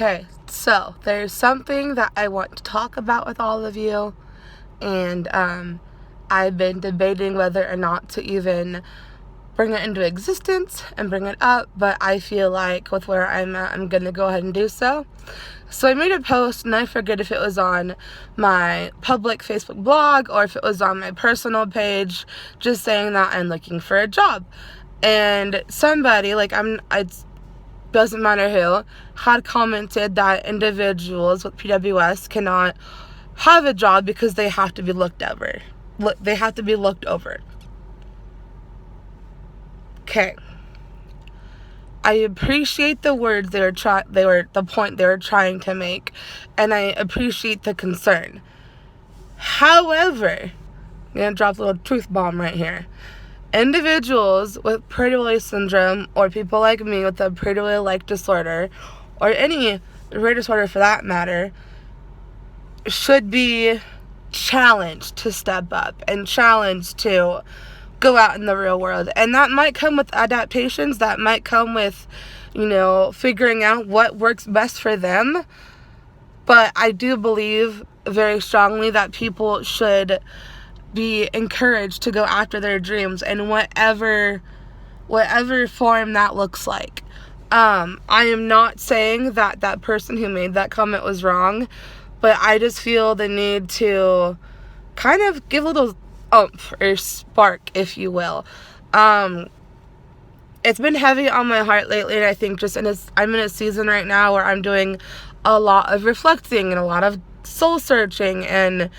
Okay, so there's something that I want to talk about with all of you, and I've been debating whether or not to even bring it into existence and bring it up, but I feel like with where I'm at, I'm going to go ahead and do so. So I made a post, and I forget if it was on my public Facebook blog or if it was on my personal page, just saying that I'm looking for a job. And somebody, it doesn't matter who, had commented that individuals with PWS cannot have a job because they have to be looked over. They have to be looked over. Okay. I appreciate the words the point they were trying to make, and I appreciate the concern. However, I'm gonna drop a little truth bomb right here. Individuals with Prader-Willi syndrome, or people like me with a Prader-Willi-like disorder, or any rare disorder for that matter, should be challenged to step up and challenged to go out in the real world. And that might come with adaptations, that might come with, figuring out what works best for them. But I do believe very strongly that people should be encouraged to go after their dreams in whatever form that looks like. I am not saying that person who made that comment was wrong, but I just feel the need to kind of give a little oomph or spark, if you will. It's been heavy on my heart lately, and I think I'm in a season right now where I'm doing a lot of reflecting and a lot of soul searching and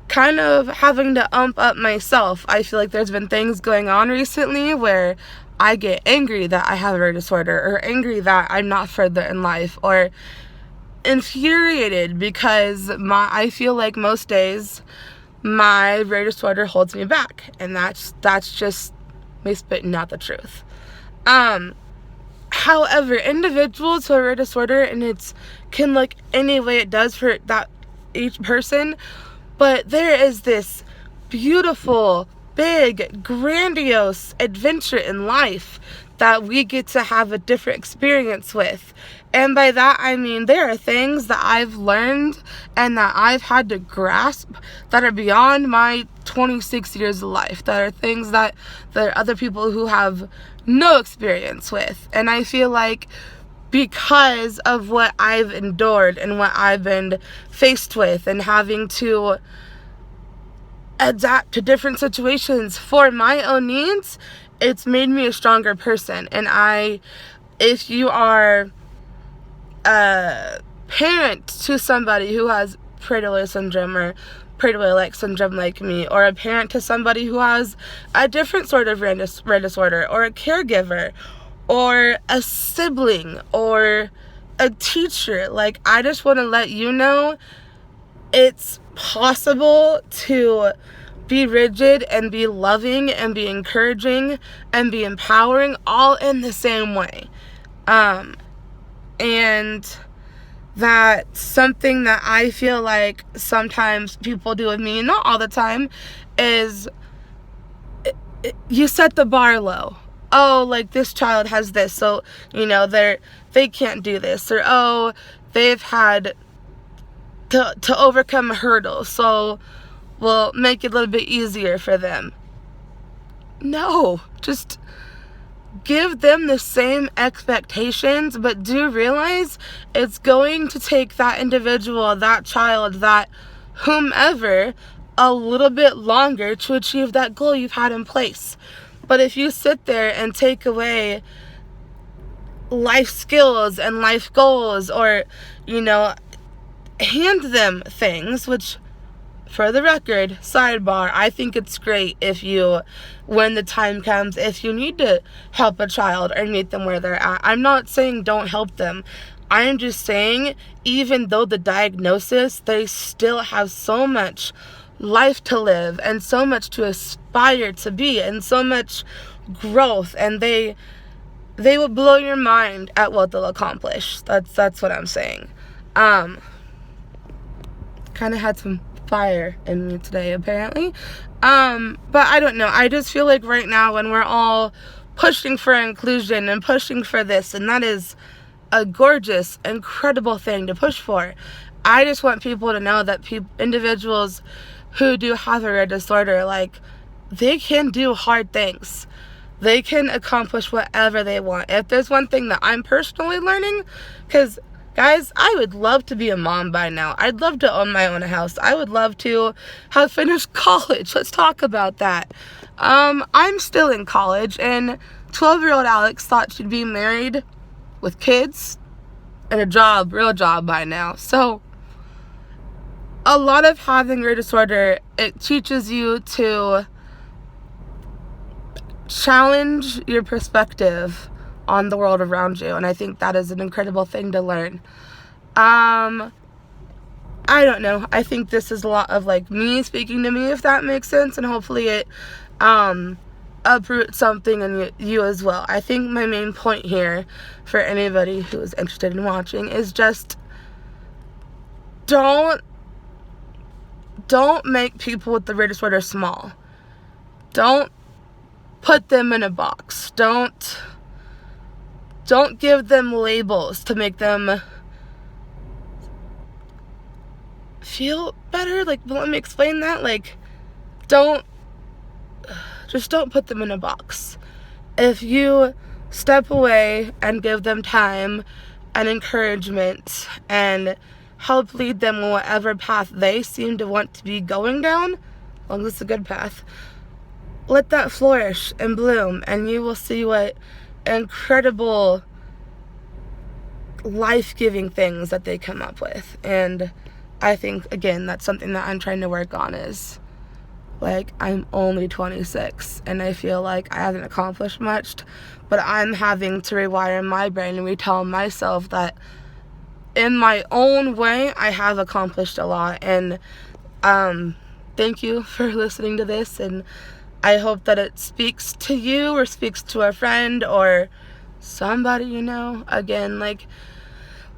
kind of having to ump up myself. I feel like there's been things going on recently where I get angry that I have a rare disorder, or angry that I'm not further in life, or infuriated because I feel like most days my rare disorder holds me back, and that's just me spitting out the truth. However, individuals who have rare disorder, and it can look any way it does for that each person, but there is this beautiful, big, grandiose adventure in life that we get to have a different experience with. And by that, I mean there are things that I've learned and that I've had to grasp that are beyond my 26 years of life, that are things that there are other people who have no experience with. And I feel like because of what I've endured and what I've been faced with, and having to adapt to different situations for my own needs, it's made me a stronger person. And if you are a parent to somebody who has Prader-Willi syndrome or Prader-Willi-like syndrome like me, or a parent to somebody who has a different sort of rare disorder, or a caregiver, or a sibling, or a teacher, I just want to let you know it's possible to be rigid and be loving and be encouraging and be empowering all in the same way. And that's something that I feel like sometimes people do with me, and not all the time, is you set the bar low. Oh, this child has this, so, they can't do this. Or, oh, they've had to overcome hurdles, so we'll make it a little bit easier for them. No, just give them the same expectations, but do realize it's going to take that individual, that child, that whomever, a little bit longer to achieve that goal you've had in place. But if you sit there and take away life skills and life goals, or, hand them things, which, for the record, sidebar, I think it's great if you, when the time comes, if you need to help a child or meet them where they're at. I'm not saying don't help them. I'm just saying, even though the diagnosis, they still have so much life to live, and so much to aspire to be, and so much growth, and they will blow your mind at what they'll accomplish. That's what I'm saying. Kind of had some fire in me today, apparently. But I don't know. I just feel like right now, when we're all pushing for inclusion and pushing for this, and that is a gorgeous, incredible thing to push for. I just want people to know that individuals who do have a rare disorder, like, they can do hard things. They can accomplish whatever they want. If there's one thing that I'm personally learning, because guys, I would love to be a mom by now. I'd love to own my own house. I would love to have finished college. Let's talk about that. I'm still in college, and 12-year-old Alex thought she'd be married with kids and a job, real job by now. So a lot of having rare disorder, it teaches you to challenge your perspective on the world around you, and I think that is an incredible thing to learn. I don't know. I think this is a lot of like me speaking to me, if that makes sense, and hopefully it uproot something in you as well. I think my main point here for anybody who is interested in watching is just don't make people with the rare disorder small. Don't put them in a box. Don't give them labels to make them feel better. Like, let me explain that. Like, don't put them in a box. If you step away and give them time and encouragement and help lead them on whatever path they seem to want to be going down, as long as it's a good path, let that flourish and bloom, and you will see what incredible life-giving things that they come up with. And I think, again, that's something that I'm trying to work on. Is like, I'm only 26 and I feel like I haven't accomplished much, but I'm having to rewire my brain and retell myself that in my own way I have accomplished a lot. And thank you for listening to this, and I hope that it speaks to you or speaks to a friend or somebody you know. Again, like,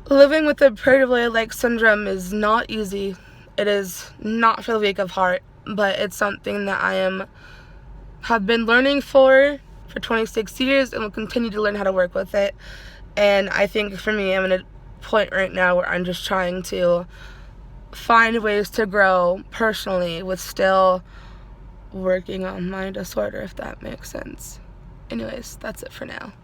living with the Prader-Willi-like syndrome is not easy. It is not for the weak of heart, but it's something that I have been learning for 26 years and will continue to learn how to work with it. And I think for me, I'm at a point right now where I'm just trying to find ways to grow personally with still working on my disorder, if that makes sense. Anyways, that's it for now.